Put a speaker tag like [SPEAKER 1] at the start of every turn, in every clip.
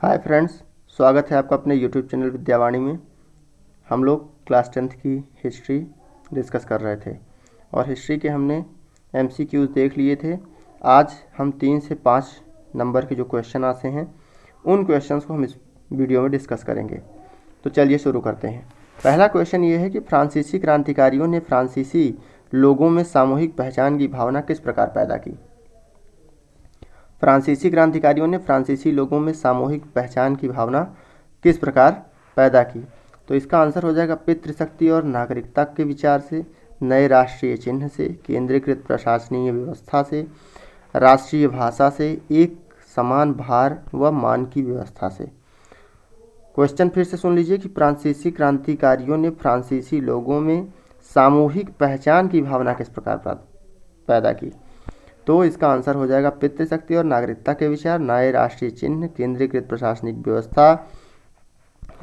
[SPEAKER 1] Hi friends, स्वागत है आपका अपने यूट्यूब चैनल विद्यावाणी में। हम लोग क्लास 10th की हिस्ट्री डिस्कस कर रहे थे और हिस्ट्री के हमने MCQs देख लिए थे। आज हम 3 से 5 नंबर के जो क्वेश्चन आते हैं उन क्वेश्चंस को हम इस वीडियो में डिस्कस करेंगे। तो चलिए शुरू करते हैं। पहला क्वेश्चन ये है कि फ्रांसीसी क्रांतिकारियों ने फ्रांसीसी लोगों में सामूहिक पहचान की भावना किस प्रकार पैदा की। फ्रांसीसी क्रांतिकारियों ने फ्रांसीसी लोगों में सामूहिक पहचान की भावना किस प्रकार पैदा की। तो इसका आंसर हो जाएगा पितृशक्ति और नागरिकता के विचार से, नए राष्ट्रीय चिन्ह से, केंद्रीकृत प्रशासनीय व्यवस्था से, राष्ट्रीय भाषा से, एक समान भार व मान की व्यवस्था से। क्वेश्चन फिर से सुन लीजिए कि फ्रांसीसी क्रांतिकारियों ने फ्रांसीसी लोगों में सामूहिक पहचान की भावना किस प्रकार पैदा की। तो इसका आंसर हो जाएगा पितृशक्ति और नागरिकता के विचार, नए राष्ट्रीय चिन्ह, केंद्रीकृत प्रशासनिक व्यवस्था,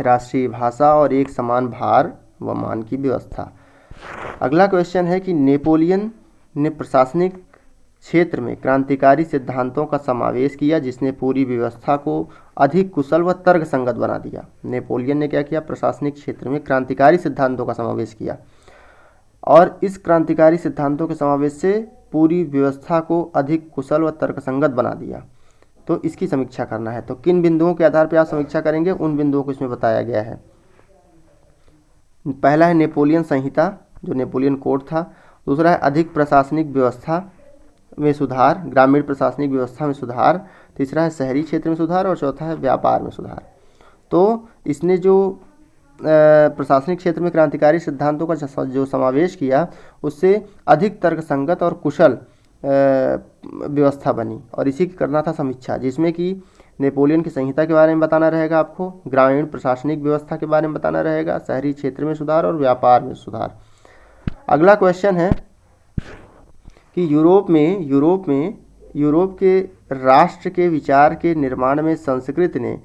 [SPEAKER 1] राष्ट्रीय भाषा और एक समान भार व मान की व्यवस्था। अगला क्वेश्चन है कि नेपोलियन ने प्रशासनिक क्षेत्र में क्रांतिकारी सिद्धांतों का समावेश किया जिसने पूरी व्यवस्था को अधिक कुशल व तर्कसंगत बना दिया। नेपोलियन ने क्या किया? प्रशासनिक क्षेत्र में क्रांतिकारी सिद्धांतों का समावेश किया और इस क्रांतिकारी सिद्धांतों के समावेश से पूरी व्यवस्था को अधिक कुशल व तर्कसंगत बना दिया। तो इसकी समीक्षा करना है। तो किन बिंदुओं के आधार पर आप समीक्षा करेंगे, उन बिंदुओं को इसमें बताया गया है। पहला है नेपोलियन संहिता, जो नेपोलियन कोड था। दूसरा है अधिक प्रशासनिक व्यवस्था में सुधार, ग्रामीण प्रशासनिक व्यवस्था में सुधार। तीसरा है शहरी क्षेत्र में सुधार और चौथा है व्यापार में सुधार। तो इसने जो प्रशासनिक क्षेत्र में क्रांतिकारी सिद्धांतों का जो समावेश किया उससे अधिक तर्कसंगत और कुशल व्यवस्था बनी और इसी की करना था समीक्षा, जिसमें कि नेपोलियन की संहिता के बारे में बताना रहेगा आपको, ग्रामीण प्रशासनिक व्यवस्था के बारे में बताना रहेगा, शहरी क्षेत्र में सुधार और व्यापार में सुधार। अगला क्वेश्चन है कि यूरोप के राष्ट्र के विचार के निर्माण में संस्कृत ने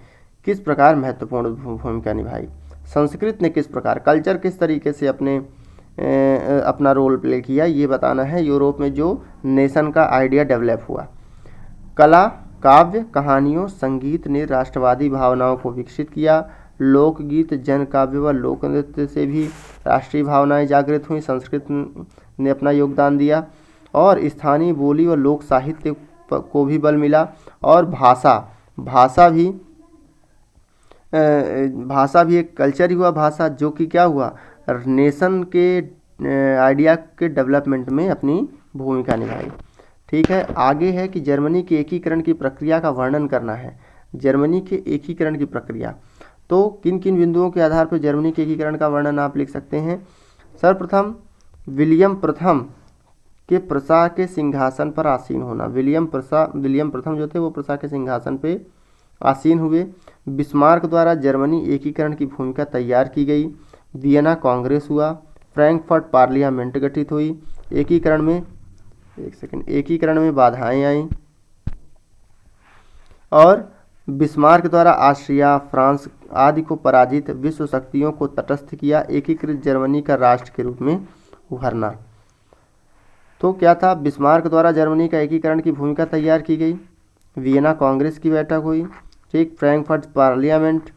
[SPEAKER 1] किस प्रकार महत्वपूर्ण भूमिका निभाई। संस्कृत ने किस प्रकार, कल्चर किस तरीके से अपना रोल प्ले किया, ये बताना है। यूरोप में जो नेशन का आइडिया डेवलप हुआ। कला, काव्य, कहानियों, संगीत ने राष्ट्रवादी भावनाओं को विकसित किया। लोकगीत, जन काव्य व लोक नृत्य से भी राष्ट्रीय भावनाएं जागृत हुई। संस्कृत ने अपना योगदान दिया और स्थानीय बोली व लोक साहित्य को भी बल मिला। और भाषा भी एक कल्चर ही हुआ। भाषा जो कि क्या हुआ, नेशन के आइडिया के डेवलपमेंट में अपनी भूमिका निभाई। ठीक है, आगे है कि जर्मनी के एकीकरण की प्रक्रिया का वर्णन करना है। जर्मनी के एकीकरण की प्रक्रिया, तो किन किन बिंदुओं के आधार पर जर्मनी के एकीकरण का वर्णन आप लिख सकते हैं। सर्वप्रथम विलियम प्रथम के प्रसा के सिंहासन पर आसीन होना। विलियम प्रथम जो थे वो प्रसा के सिंहासन पे आसीन हुए। बिस्मार्क द्वारा जर्मनी एकीकरण की भूमिका तैयार की गई। वियना कांग्रेस हुआ। फ्रैंकफर्ट पार्लियामेंट गठित हुई। एकीकरण में बाधाएं आईं और बिस्मार्क द्वारा ऑस्ट्रिया, फ्रांस आदि को पराजित विश्व शक्तियों को तटस्थ किया। एकीकृत जर्मनी का राष्ट्र के रूप में उभरना। तो क्या था, बिस्मार्क द्वारा जर्मनी का एकीकरण की भूमिका तैयार की गई। वियना कांग्रेस की बैठक हुई। ठीक, फ्रैंकफर्ट पार्लियामेंट,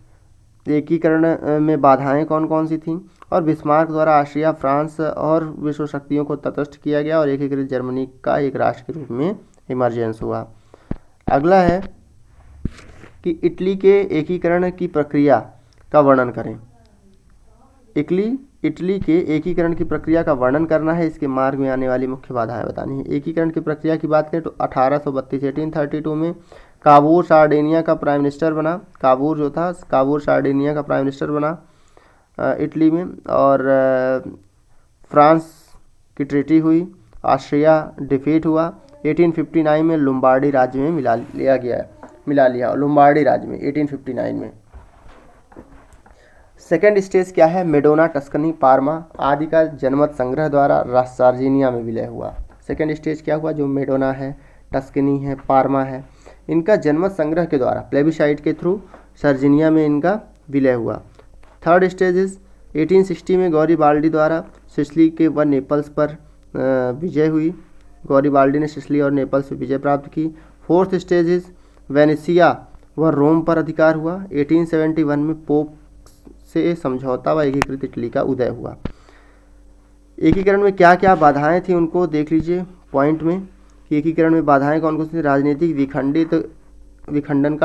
[SPEAKER 1] एकीकरण में बाधाएं कौन कौन सी थीं, और बिस्मार्क द्वारा ऑस्ट्रिया, फ्रांस और विश्व शक्तियों को तटस्थ किया गया और एकीकृत जर्मनी का एक राष्ट्र के रूप में इमर्जेंस हुआ। अगला है कि इटली के एकीकरण की प्रक्रिया का वर्णन करें। इटली के एकीकरण की प्रक्रिया का वर्णन करना है। इसके मार्ग में आने वाली मुख्य बाधाएं बतानी है। एकीकरण की प्रक्रिया की बात करें तो 1832 में काबूर सार्डिनिया का प्राइम मिनिस्टर बना। काबूर सार्डिनिया का प्राइम मिनिस्टर बना इटली में। और फ्रांस की ट्रीटी हुई। ऑस्ट्रिया डिफीट हुआ। 1859 में लुम्बार्डी राज्य में मिला लिया लुम्बार्डी राज्य में 1859 में। सेकेंड स्टेज क्या है, मेडोना, टस्कनी, पार्मा आदि का जनमत संग्रह द्वारा सार्जिनिया में विलय हुआ। सेकेंड स्टेज क्या हुआ, जो मेडोना है, टस्कनी है, पार्मा है, इनका जनमत संग्रह के द्वारा प्लेबिसाइट के थ्रू सार्जिनिया में इनका विलय हुआ। थर्ड स्टेज इज 1860 में गौरीबाल्डी द्वारा सिसिली के व नेपल्स पर विजय हुई। गौरीबाल्डी ने सिसिली और नेपल्स से विजय प्राप्त की। फोर्थ स्टेज इज वेनेसिया वह रोम पर अधिकार हुआ। 1871 में पोप से समझौता व एकीकृत इटली का उदय हुआ। एकीकरण में क्या क्या बाधाएं थी उनको देख लीजिए पॉइंट में कि एकीकरण में बाधाएं कौन कौन सी थी। राजनीतिक विखंडन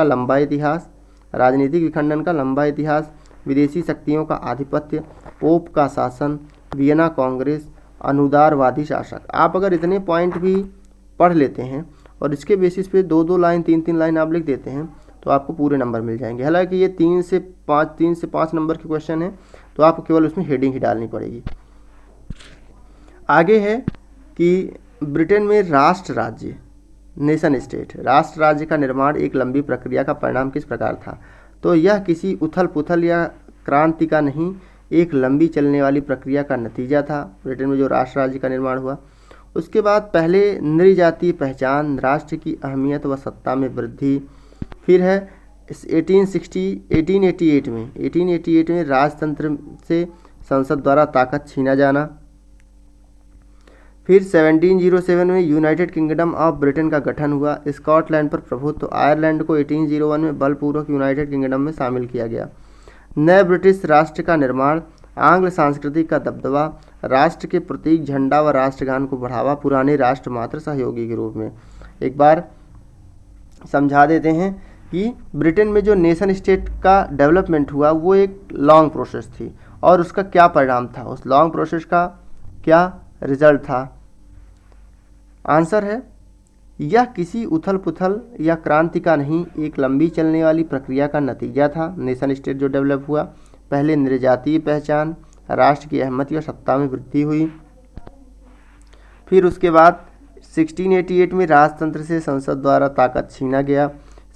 [SPEAKER 1] का लंबा इतिहास, विदेशी शक्तियों का आधिपत्य, पोप का शासन, वियना कांग्रेस, अनुदारवादी शासक। आप अगर इतने पॉइंट भी पढ़ लेते हैं और इसके बेसिस पे 2-2 लाइन 3-3 लाइन आप लिख देते हैं तो आपको पूरे नंबर मिल जाएंगे। हालांकि ये 3 से 5 नंबर के क्वेश्चन है तो आपको केवल उसमें हेडिंग ही डालनी पड़ेगी। आगे है कि ब्रिटेन में राष्ट्र राज्य नेशन स्टेट राष्ट्र राज्य का निर्माण एक लंबी प्रक्रिया का परिणाम किस प्रकार था। तो यह किसी उथल पुथल या क्रांति का नहीं, एक लंबी चलने वाली प्रक्रिया का नतीजा था। ब्रिटेन में जो राष्ट्र राज्य का निर्माण हुआ उसके बाद पहले नृजातीय पहचान, राष्ट्र की अहमियत व सत्ता में वृद्धि। फिर है 1888 में राजतंत्र से संसद द्वारा ताकत छीना जाना। फिर 1707 में यूनाइटेड किंगडम ऑफ ब्रिटेन का गठन हुआ। स्कॉटलैंड पर प्रभुत्व, आयरलैंड को 1801 में बलपूर्वक यूनाइटेड किंगडम में शामिल किया गया। नए ब्रिटिश राष्ट्र का निर्माण, आंग्ल सांस्कृतिक का दबदबा, राष्ट्र के प्रतीक झंडा व राष्ट्रगान को बढ़ावा, पुराने राष्ट्र मात्र सहयोगी के रूप में। एक बार समझा देते हैं कि ब्रिटेन में जो नेशन स्टेट का डेवलपमेंट हुआ वो एक लॉन्ग प्रोसेस थी और उसका क्या परिणाम था, उस लॉन्ग प्रोसेस का क्या रिजल्ट था। आंसर है यह किसी उथल पुथल या क्रांति का नहीं, एक लंबी चलने वाली प्रक्रिया का नतीजा था। नेशन स्टेट जो डेवलप हुआ, पहले नृजातीय पहचान, राष्ट्र की अहमियत व सत्ता में वृद्धि हुई। फिर उसके बाद 1688 में राजतंत्र से संसद द्वारा ताकत छीना गया।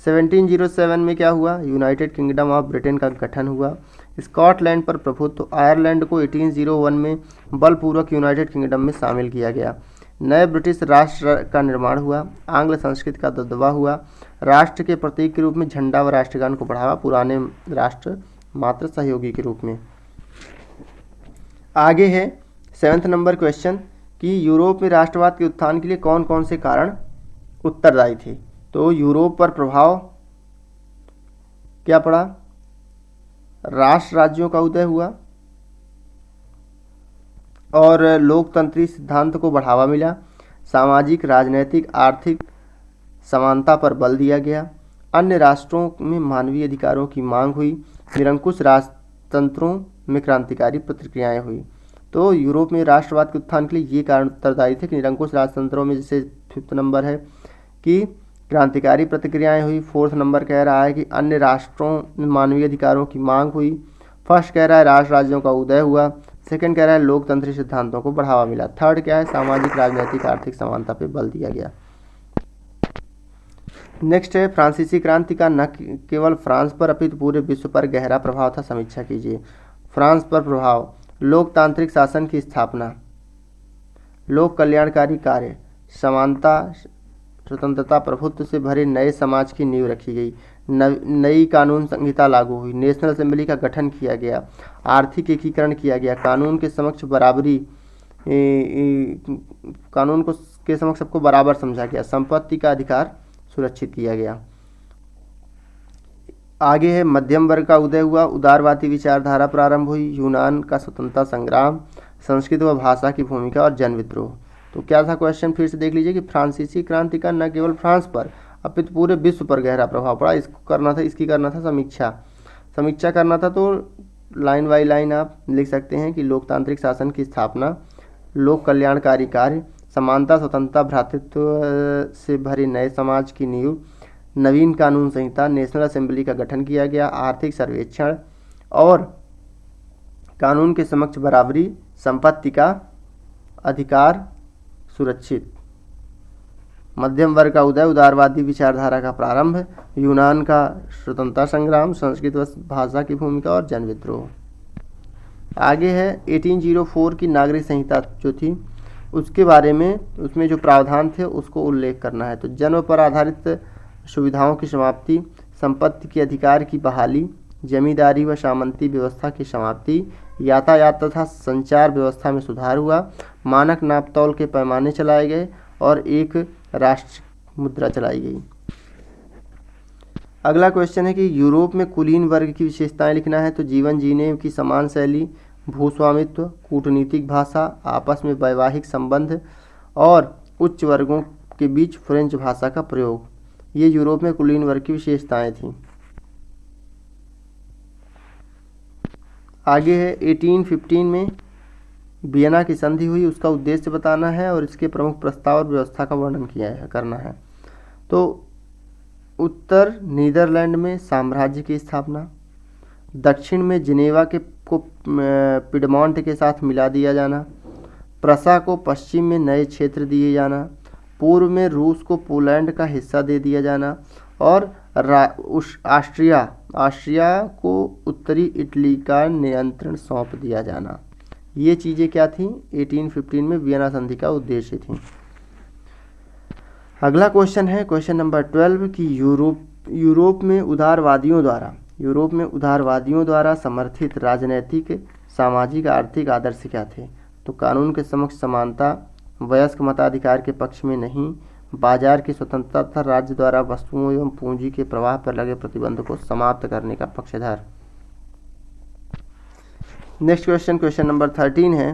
[SPEAKER 1] 1707 में क्या हुआ, यूनाइटेड किंगडम ऑफ ब्रिटेन का गठन हुआ। स्कॉटलैंड पर प्रभुत्व, आयरलैंड को 1801 में बलपूर्वक यूनाइटेड किंगडम में शामिल किया गया। नए ब्रिटिश राष्ट्र का निर्माण हुआ, आंग्ल संस्कृति का दबदबा हुआ, राष्ट्र के प्रतीक के रूप में झंडा व राष्ट्रगान को बढ़ावा, पुराने राष्ट्र मात्र सहयोगी के रूप में। आगे है 7th नंबर क्वेश्चन कि यूरोप में राष्ट्रवाद के उत्थान के लिए कौन कौन से कारण उत्तरदायी थे। तो यूरोप पर प्रभाव क्या पड़ा, राष्ट्र राज्यों का उदय हुआ और लोकतंत्री सिद्धांत को बढ़ावा मिला। सामाजिक, राजनैतिक, आर्थिक समानता पर बल दिया गया। अन्य राष्ट्रों में मानवीय अधिकारों की मांग हुई। निरंकुश राजतंत्रों में क्रांतिकारी प्रतिक्रियाएं हुई। तो यूरोप में राष्ट्रवाद के उत्थान के लिए ये कारण उत्तरदायी थे कि निरंकुश राजतंत्रों में, जैसे 5th नंबर है कि क्रांतिकारी प्रतिक्रियाएं हुई। 4th नंबर कह रहा है कि अन्य राष्ट्रों में मानवीय अधिकारों की मांग हुई। 1st कह रहा है राष्ट्र राज्यों का उदय हुआ। 2nd कह रहा है लोकतंत्री सिद्धांतों को बढ़ावा मिला। 3rd क्या है, सामाजिक, राजनैतिक, आर्थिक समानता पर बल दिया गया। नेक्स्ट है फ्रांसीसी क्रांति का न केवल फ्रांस पर अपितु पूरे विश्व पर गहरा प्रभाव था। समीक्षा कीजिए। फ्रांस पर प्रभाव, लोकतांत्रिक शासन की स्थापना, लोक कल्याणकारी कार्य, समानता, स्वतंत्रता, प्रभुत्व से भरे नए समाज की नींव रखी गई। नई कानून संहिता लागू हुई। नेशनल असेंबली का गठन किया गया। आर्थिक एकीकरण किया गया। कानून के समक्ष बराबरी, कानून को के समक्ष सबको बराबर समझा गया। संपत्ति का अधिकार सुरक्षित किया गया। आगे है मध्यम वर्ग का उदय हुआ। उदारवादी विचारधारा प्रारंभ हुई। यूनान का स्वतंत्रता संग्राम, संस्कृत व भाषा की भूमिका और जन विद्रोह। तो क्या था क्वेश्चन, फिर से देख लीजिए कि फ्रांसीसी क्रांति का न केवल फ्रांस पर अपितु पूरे विश्व पर गहरा प्रभाव पड़ा। इसको करना था, इसकी करना था समीक्षा करना था। तो लाइन बाई लाइन आप लिख सकते हैं कि लोकतांत्रिक शासन की स्थापना, लोक कल्याणकारी कार्य, समानता, स्वतंत्रता, भ्रातृत्व से भरे नए समाज की नींव, नवीन कानून संहिता, नेशनल असेंबली का गठन किया गया, आर्थिक सर्वेक्षण और कानून के समक्ष बराबरी, संपत्ति का अधिकार सुरक्षित। मध्यम वर्ग का उदय, उदारवादी विचारधारा का प्रारंभ, यूनान का स्वतंत्रता संग्राम, संस्कृत व भाषा की भूमिका और जन विद्रोह। आगे है 1804 की नागरिक संहिता जो थी उसके बारे में, उसमें जो प्रावधान थे उसको उल्लेख करना है। तो जन्म पर आधारित सुविधाओं की समाप्ति, संपत्ति के अधिकार की बहाली, जमींदारी व सामंती व्यवस्था की समाप्ति, यातायात तथा संचार व्यवस्था में सुधार हुआ, मानक नापतौल के पैमाने चलाए गए और एक राष्ट्र मुद्रा चलाई गई। अगला क्वेश्चन है कि यूरोप में कुलीन वर्ग की विशेषताएं लिखना है। तो जीवन जीने की समान शैली, भूस्वामित्व, कूटनीतिक भाषा, आपस में वैवाहिक संबंध और उच्च वर्गों के बीच फ्रेंच भाषा का प्रयोग, ये यूरोप में कुलीन वर्ग की विशेषताएं थीं। आगे है 1815 में वियना की संधि हुई, उसका उद्देश्य बताना है और इसके प्रमुख प्रस्ताव और व्यवस्था का वर्णन करना है। तो उत्तर नीदरलैंड में साम्राज्य की स्थापना, दक्षिण में जिनेवा को पिडमॉन्ट के साथ मिला दिया जाना, प्रसा को पश्चिम में नए क्षेत्र दिए जाना, पूर्व में रूस को पोलैंड का हिस्सा दे दिया जाना और ऑस्ट्रिया को उत्तरी इटली का नियंत्रण सौंप दिया जाना। ये चीज़ें क्या थीं? 1815 में वियना संधि का उद्देश्य थी। अगला क्वेश्चन है क्वेश्चन नंबर 12 कि यूरोप में उदारवादियों द्वारा समर्थित राजनैतिक, सामाजिक, आर्थिक आदर्श क्या थे? तो कानून के समक्ष समानता, वयस्क मताधिकार के पक्ष में नहीं, बाजार की स्वतंत्रता तथा राज्य द्वारा वस्तुओं एवं पूंजी के प्रवाह पर लगे प्रतिबंध को समाप्त करने का पक्षधर। नेक्स्ट क्वेश्चन नंबर 13 है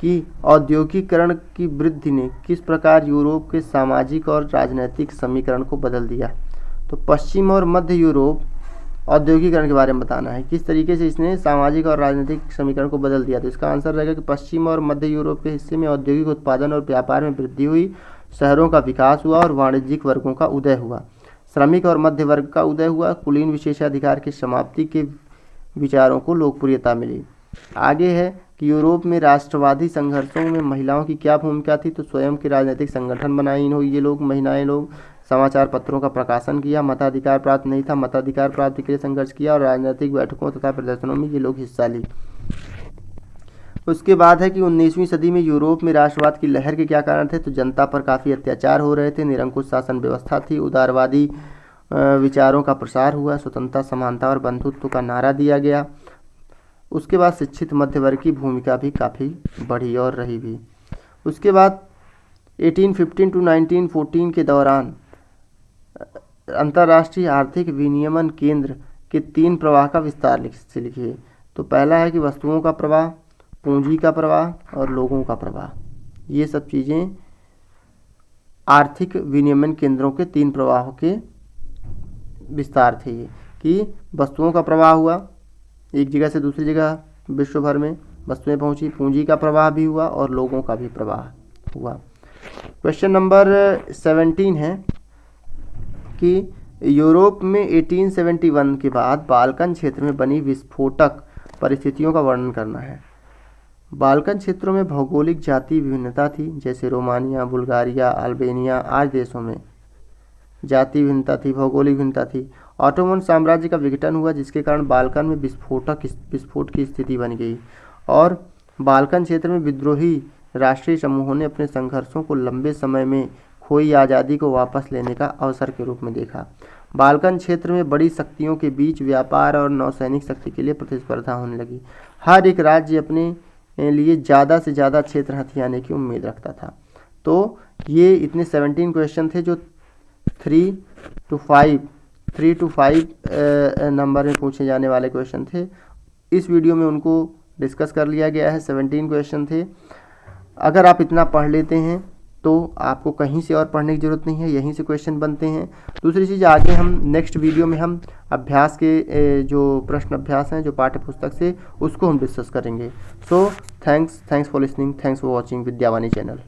[SPEAKER 1] कि औद्योगिकीकरण की वृद्धि ने किस प्रकार यूरोप के सामाजिक और राजनीतिक समीकरण को बदल दिया? तो पश्चिम और मध्य यूरोप औद्योगिकीकरण के बारे में बताना है, किस तरीके से इसने सामाजिक और राजनीतिक समीकरण को बदल दिया। तो इसका आंसर रहेगा कि पश्चिम और मध्य यूरोप के हिस्से में औद्योगिक उत्पादन और व्यापार में वृद्धि हुई, शहरों का विकास हुआ और वाणिज्यिक वर्गों का उदय हुआ, श्रमिक और मध्य वर्ग का उदय हुआ, कुलीन विशेषाधिकार की समाप्ति के विचारों को लोकप्रियता मिली। आगे है कि यूरोप में राष्ट्रवादी संघर्षों में महिलाओं की क्या भूमिका थी? तो स्वयं के राजनीतिक संगठन बनाए महिलाएं लोग समाचार पत्रों का प्रकाशन किया, मताधिकार प्राप्त नहीं था, मताधिकार प्राप्ति के लिए संघर्ष किया और राजनीतिक बैठकों तथा प्रदर्शनों में ये लोग हिस्सा ली। उसके बाद है कि 19वीं सदी में यूरोप में राष्ट्रवाद की लहर के क्या कारण थे? तो जनता पर काफ़ी अत्याचार हो रहे थे, निरंकुश शासन व्यवस्था थी, उदारवादी विचारों का प्रसार हुआ, स्वतंत्रता, समानता और बंधुत्व का नारा दिया गया। उसके बाद शिक्षित मध्य वर्ग की भूमिका भी काफ़ी बढ़ी और रही भी। उसके बाद 1815 to 1914 के दौरान अंतर्राष्ट्रीय आर्थिक विनियमन केंद्र के 3 प्रवाह का विस्तार से लिखिए। तो पहला है कि वस्तुओं का प्रवाह, पूंजी का प्रवाह और लोगों का प्रवाह। ये सब चीज़ें आर्थिक विनियमन केंद्रों के 3 प्रवाहों के विस्तार थे। ये कि वस्तुओं का प्रवाह हुआ, एक जगह से दूसरी जगह विश्व भर में वस्तुएं पहुंची, पूंजी का प्रवाह भी हुआ और लोगों का भी प्रवाह हुआ। क्वेश्चन नंबर 17 है कि यूरोप में 1871 के बाद बाल्कन क्षेत्र में बनी विस्फोटक परिस्थितियों का वर्णन करना है। बाल्कन क्षेत्रों में भौगोलिक जाति विभिन्नता थी, जैसे रोमानिया, बुल्गारिया, अल्बेनिया आदि देशों में जाति भिन्नता थी, भौगोलिक भिन्नता थी। ऑटोमन साम्राज्य का विघटन हुआ, जिसके कारण बाल्कन में विस्फोट की स्थिति बन गई और बाल्कन क्षेत्र में विद्रोही राष्ट्रीय समूहों ने अपने संघर्षों को लंबे समय में खोई आज़ादी को वापस लेने का अवसर के रूप में देखा। बाल्कन क्षेत्र में बड़ी शक्तियों के बीच व्यापार और नौसैनिक शक्ति के लिए प्रतिस्पर्धा होने लगी। हर एक राज्य अपने लिए ज़्यादा से ज़्यादा क्षेत्र हथियाने की उम्मीद रखता था। तो ये इतने 17 क्वेश्चन थे जो 3 to 5 नंबर में पूछे जाने वाले क्वेश्चन थे। इस वीडियो में उनको डिस्कस कर लिया गया है। 17 क्वेश्चन थे। अगर आप इतना पढ़ लेते हैं तो आपको कहीं से और पढ़ने की ज़रूरत नहीं है, यहीं से क्वेश्चन बनते हैं। दूसरी चीज़, आगे हम नेक्स्ट वीडियो में हम अभ्यास के जो प्रश्न अभ्यास हैं जो पाठ्य पुस्तक से, उसको हम डिस्कस करेंगे। So thanks for listening, thanks for watching Vidyavani channel.